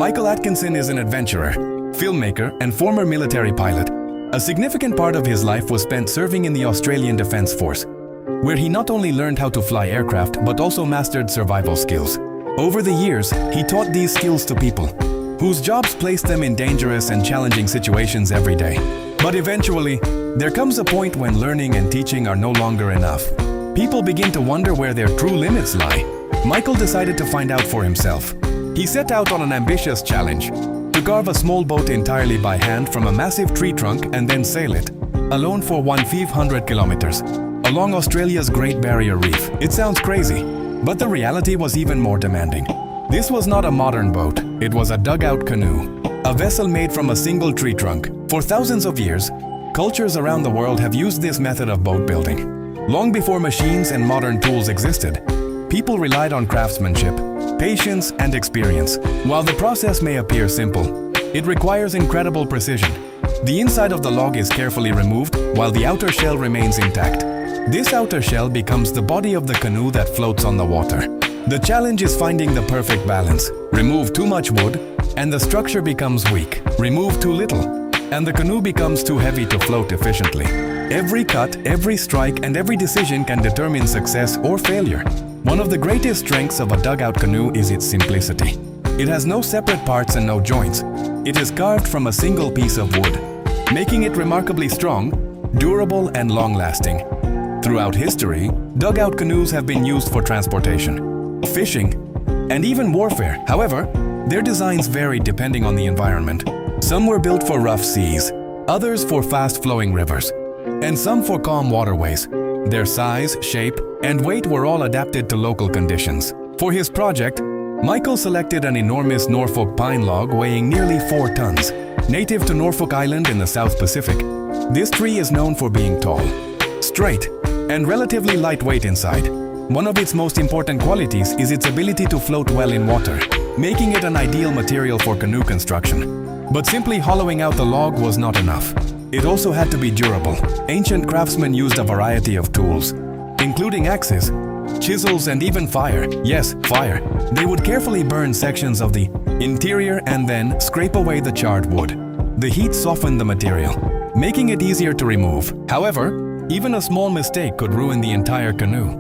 Michael Atkinson is an adventurer, filmmaker, and former military pilot. A significant part of his life was spent serving in the Australian Defence Force, where he not only learned how to fly aircraft but also mastered survival skills. Over the years, he taught these skills to people whose jobs placed them in dangerous and challenging situations every day. But eventually, there comes a point when learning and teaching are no longer enough. People begin to wonder where their true limits lie. Michael decided to find out for himself. He set out on an ambitious challenge to carve a small boat entirely by hand from a massive tree trunk and then sail it, alone for 1,500 kilometers, along Australia's Great Barrier Reef. It sounds crazy, but the reality was even more demanding. This was not a modern boat, it was a dugout canoe, a vessel made from a single tree trunk. For thousands of years, cultures around the world have used this method of boat building. Long before machines and modern tools existed, people relied on craftsmanship, patience, and experience. While the process may appear simple, it requires incredible precision. The inside of the log is carefully removed, while the outer shell remains intact. This outer shell becomes the body of the canoe that floats on the water. The challenge is finding the perfect balance. Remove too much wood, and the structure becomes weak. Remove too little, and the canoe becomes too heavy to float efficiently. Every cut, every strike, and every decision can determine success or failure. One of the greatest strengths of a dugout canoe is its simplicity. It has no separate parts and no joints. It is carved from a single piece of wood, making it remarkably strong, durable, and long-lasting. Throughout history, dugout canoes have been used for transportation, fishing, and even warfare. However, their designs vary depending on the environment. Some were built for rough seas, others for fast-flowing rivers, and some for calm waterways. Their size, shape, and weight were all adapted to local conditions. For his project, Michael selected an enormous Norfolk pine log weighing nearly 4 tons. Native to Norfolk Island in the South Pacific, this tree is known for being tall, straight, and relatively lightweight inside. One of its most important qualities is its ability to float well in water, making it an ideal material for canoe construction. But simply hollowing out the log was not enough. It also had to be durable. Ancient craftsmen used a variety of tools, including axes, chisels, and even fire. Yes, fire. They would carefully burn sections of the interior and then scrape away the charred wood. The heat softened the material, making it easier to remove. However, even a small mistake could ruin the entire canoe.